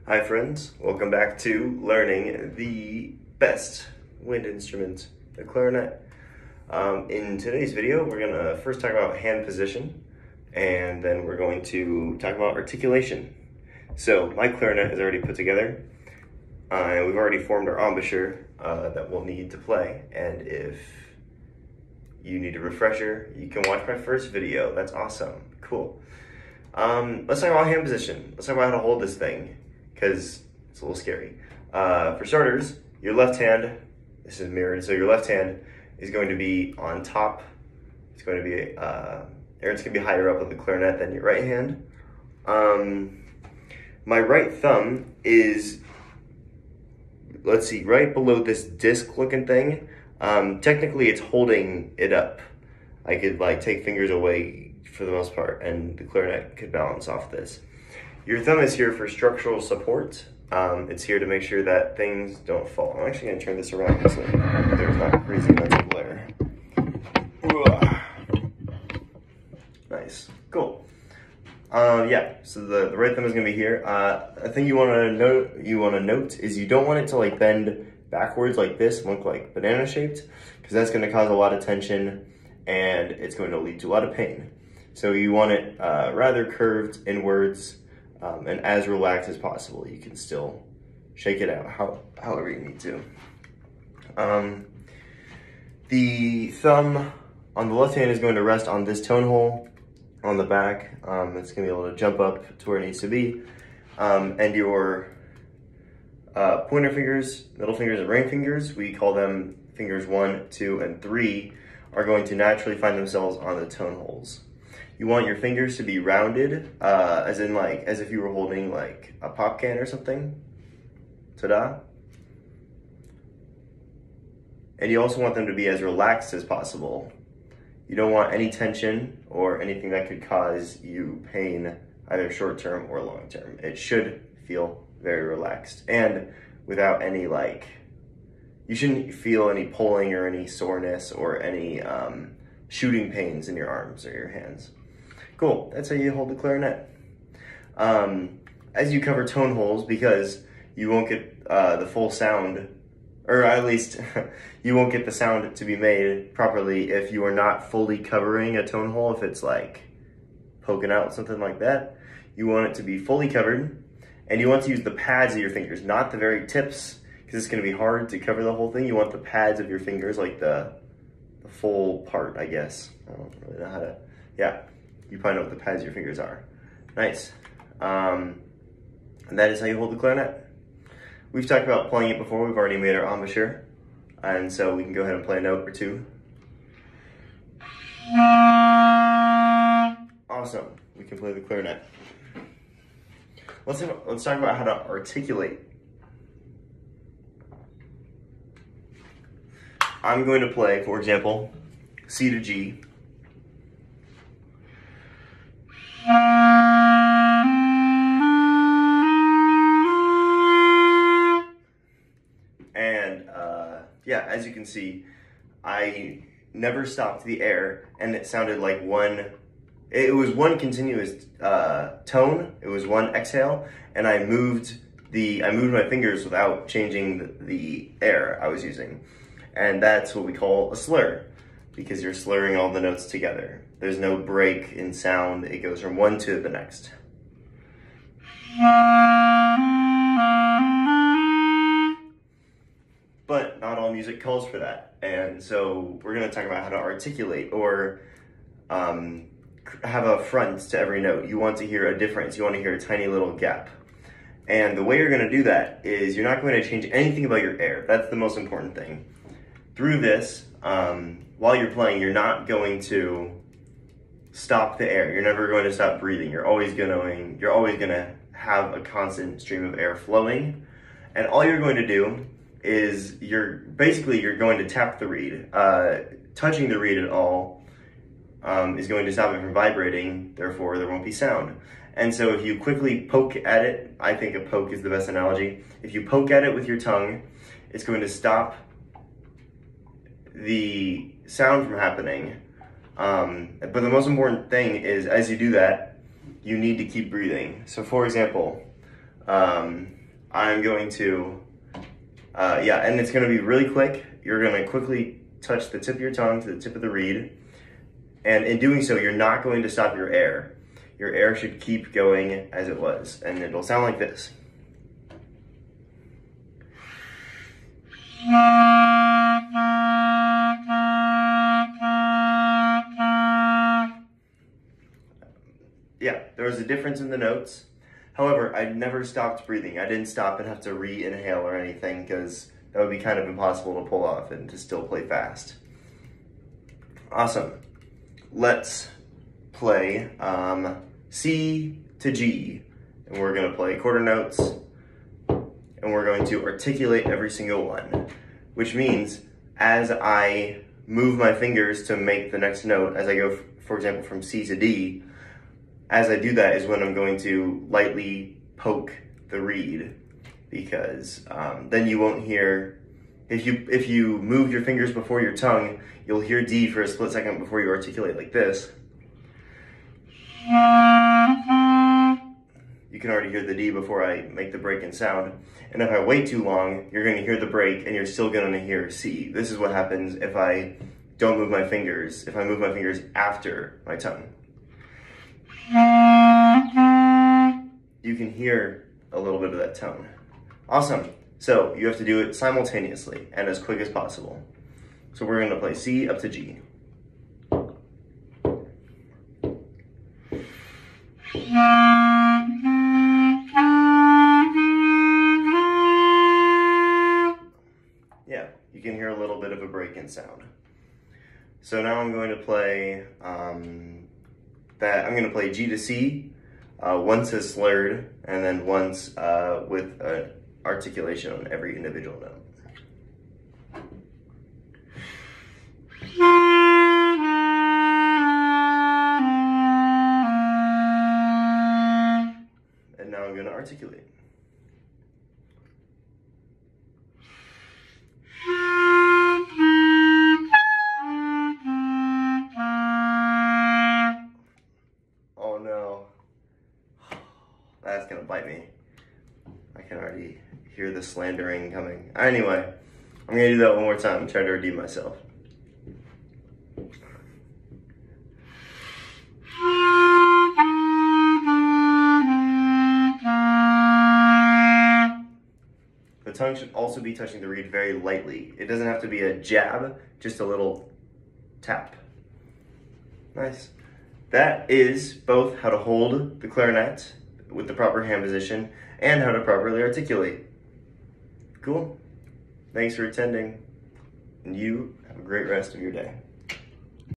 Hi friends, welcome back to learning the best wind instrument, the clarinet. In today's video, we're going to first talk about hand position, and then we're going to talk about articulation. So my clarinet is already put together, and we've already formed our embouchure that we'll need to play. And if you need a refresher, you can watch my first video. That's awesome, cool. Let's talk about hand position. Let's talk about how to hold this thing, because it's a little scary. For starters, your left hand, this is mirrored, so your left hand is going to be on top. It's going to be, it's going to be higher up on the clarinet than your right hand. My right thumb is, let's see, right below this disc looking thing. Technically it's holding it up. I could like take fingers away for the most part, and the clarinet could balance off this. Your thumb is here for structural support. It's here to make sure that things don't fall. I'm actually going to turn this around so there's not crazy amounts of glare. Nice, cool. Yeah, so the right thumb is going to be here. A thing you want to note is you don't want it to like bend backwards like this, look like banana shaped, because that's going to cause a lot of tension and it's going to lead to a lot of pain. So you want it rather curved inwards and as relaxed as possible. You can still shake it out however you need to. The thumb on the left hand is going to rest on this tone hole on the back. It's going to be able to jump up to where it needs to be. And your pointer fingers, middle fingers, and ring fingers, we call them fingers 1, 2, and 3, are going to naturally find themselves on the tone holes. You want your fingers to be rounded, as in like, as if you were holding like a pop can or something. Ta-da. And you also want them to be as relaxed as possible. You don't want any tension or anything that could cause you pain, either short-term or long-term. It should feel very relaxed and without any like, you shouldn't feel any pulling or any soreness or any shooting pains in your arms or your hands. Cool, that's how you hold the clarinet. As you cover tone holes, because you won't get the full sound, or at least you won't get the sound to be made properly if you are not fully covering a tone hole, if it's like poking out, something like that. You want it to be fully covered, and you want to use the pads of your fingers, not the very tips, because it's going to be hard to cover the whole thing. You want the pads of your fingers, like the full part, I guess. I don't really know how to, yeah. You probably know what the pads of your fingers are. Nice. And that is how you hold the clarinet. We've talked about playing it before. We've already made our embouchure. And so we can go ahead and play a note or two. Awesome. We can play the clarinet. Let's talk about how to articulate. I'm going to play, for example, C to G. And yeah, as you can see, I never stopped the air, and it sounded like it was one continuous tone. It was one exhale, and I moved my fingers without changing the air I was using. And that's what we call a slur, because you're slurring all the notes together. There's no break in sound. It goes from one to the next. But not all music calls for that. And so we're going to talk about how to articulate, or have a front to every note. You want to hear a difference. You want to hear a tiny little gap. And the way you're going to do that is you're not going to change anything about your air. That's the most important thing. Through this, while you're playing, you're not going to stop the air. You're never going to stop breathing. You're always going to have a constant stream of air flowing. And all you're going to do is you're going to tap the reed. Touching the reed at all is going to stop it from vibrating, therefore there won't be sound. And so if you quickly poke at it, I think a poke is the best analogy. If you poke at it with your tongue, it's going to stop the sound from happening. But the most important thing is, as you do that, you need to keep breathing. So for example, I'm going to, and it's going to be really quick. You're going to quickly touch the tip of your tongue to the tip of the reed. And in doing so, you're not going to stop your air. Your air should keep going as it was. And it'll sound like this. Yeah, there was a difference in the notes. However, I never stopped breathing. I didn't stop and have to re-inhale or anything because that would be kind of impossible to pull off and to still play fast. Awesome. Let's play C to G. And we're going to play quarter notes. And we're going to articulate every single one. Which means as I move my fingers to make the next note, as I go, for example, from C to D, as I do that is when I'm going to lightly poke the reed, because then you won't hear, if you move your fingers before your tongue, you'll hear D for a split second before you articulate like this. You can already hear the D before I make the break in sound. And if I wait too long, you're going to hear the break and you're still going to hear C. This is what happens if I don't move my fingers, if I move my fingers after my tongue. You can hear a little bit of that tone. Awesome. So you have to do it simultaneously and as quick as possible. So we're going to play C up to G. Yeah, you can hear a little bit of a break in sound. So now I'm going to play I'm going to play G to C, once as slurred, and then once with articulation on every individual note. And now I'm going to articulate. Oh no. That's gonna bite me. I can already hear the slandering coming. Anyway, I'm gonna do that one more time and try to redeem myself. The tongue should also be touching the reed very lightly. It doesn't have to be a jab, just a little tap. Nice. That is both how to hold the clarinet with the proper hand position and how to properly articulate. Cool. Thanks for attending, and you have a great rest of your day.